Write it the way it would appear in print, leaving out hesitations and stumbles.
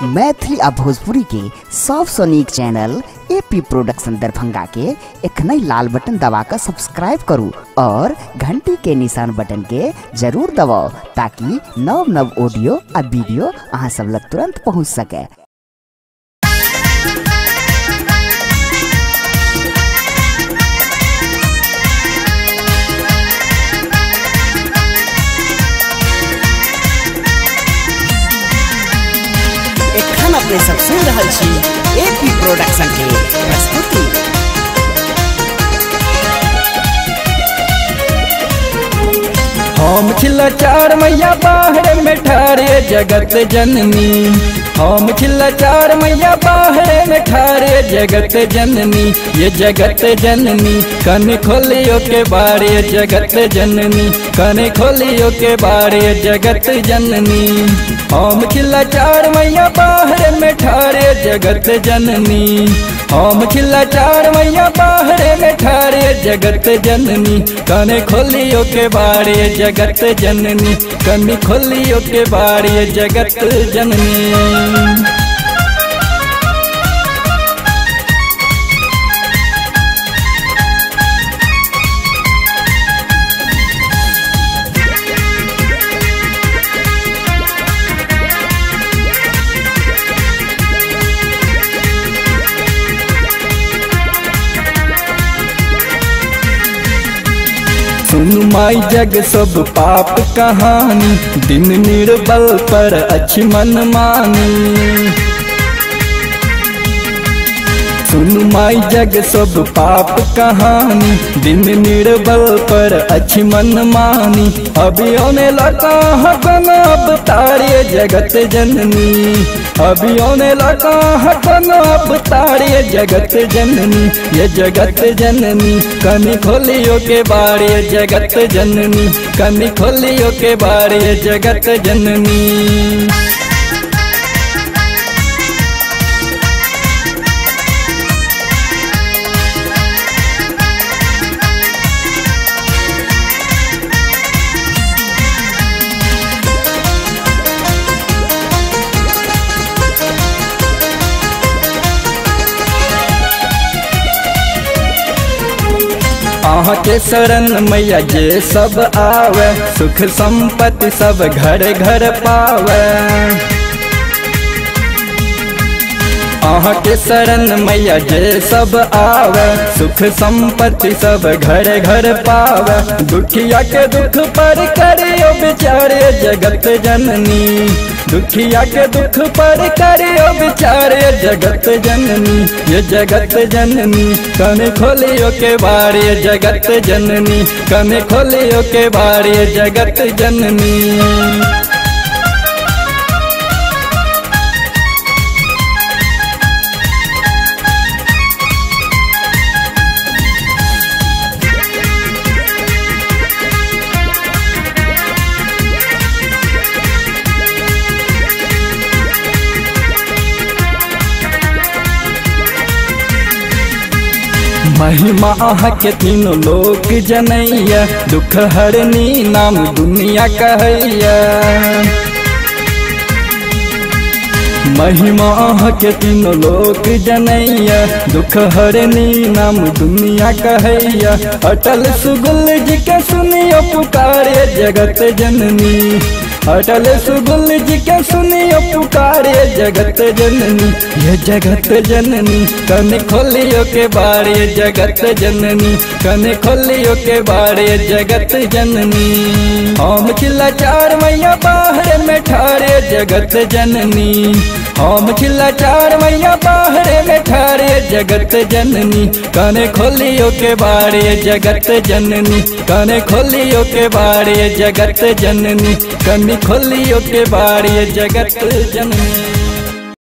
मैथिली आ भोजपुरी के सबसे नीक चैनल एपी प्रोडक्शन दरभंगा के एखनई लाल बटन दबाकर सब्सक्राइब करू और घंटी के निशान बटन के जरूर दबाओ ताकि नव नव ऑडियो आ वीडियो अहाँ सब लग तुरंत पहुँच सके। अपने सब सुन रहा छी एपी प्रोडक्शन के प्रस्तुति। हम छिला चार मैया बाहर में ठारे जगत जननी, हम छिला चार मैया बाहर में ठारे जगत जननी, ये जगत जननी कन खोलियो के बारे जगत जननी, कन खोलियो के बारे जगत जननी। हम छिला चार मैया बाहर में ठारे जगत जननी, हम छिला चार मैया बाहर में ठारे जगत जननी, कन खोलियो के बारे जगत जननी, कन खोलियो के बारे जगत जननी। सुन माई जग सब पाप कहानी, दिन निर्बल पर अच्छी मन मानी। सुन माई जग सब पाप कहानी, दिन निर्बल पर अच्छी मन मानी। अभी होने लगा हकन अब तारे जगत जननी, अभी होने लगा हकन अब तारे जगत जननी, ये जगत जननी कनी खोलियो के बारे जगत जननी, कनी खोलियो के बारे जगत जननी। अहाँ के शरण मैया जे सब आवे, सुख संपत्ति सब घर घर पावे। अहाँ के शरण मैया जे सब आवे, सुख संपत्ति सब घर घर पावे। दुखिया के दुख पर करियो बिचारे जगत जननी, दुखिया के दुख पर करियो बिचारे जगत जननी, ये जगत जननी कन खोलियो के बारे जगत जननी, कन खोलियो के बारे जगत जननी। महिमा आहा के तीनों लोक जनैया, दुख हरनी नाम दुनिया कहैया। महिमा आहा के तीनों लोक जनैया, दुख हरनी नाम दुनिया कहैया। अटल सुगुल जी के सुनियो पुकारे जगत जननी, अटल सुगुल जी के सुनियो पुकारे जगत जननी, ये जगत जननी कन खोलियो के बारे जगत जननी, कन खोलियो के बारे जगत जननी। हम छिला चार मैया बाहर में ठारे जगत जननी, हम छिला चार मैया बाहर में ठारे जगत जननी, कन खोलियो के बारे जगत जननी, कन खोलियो के बारे जगत जननी, कन खोलियो के बारे जगत जननी।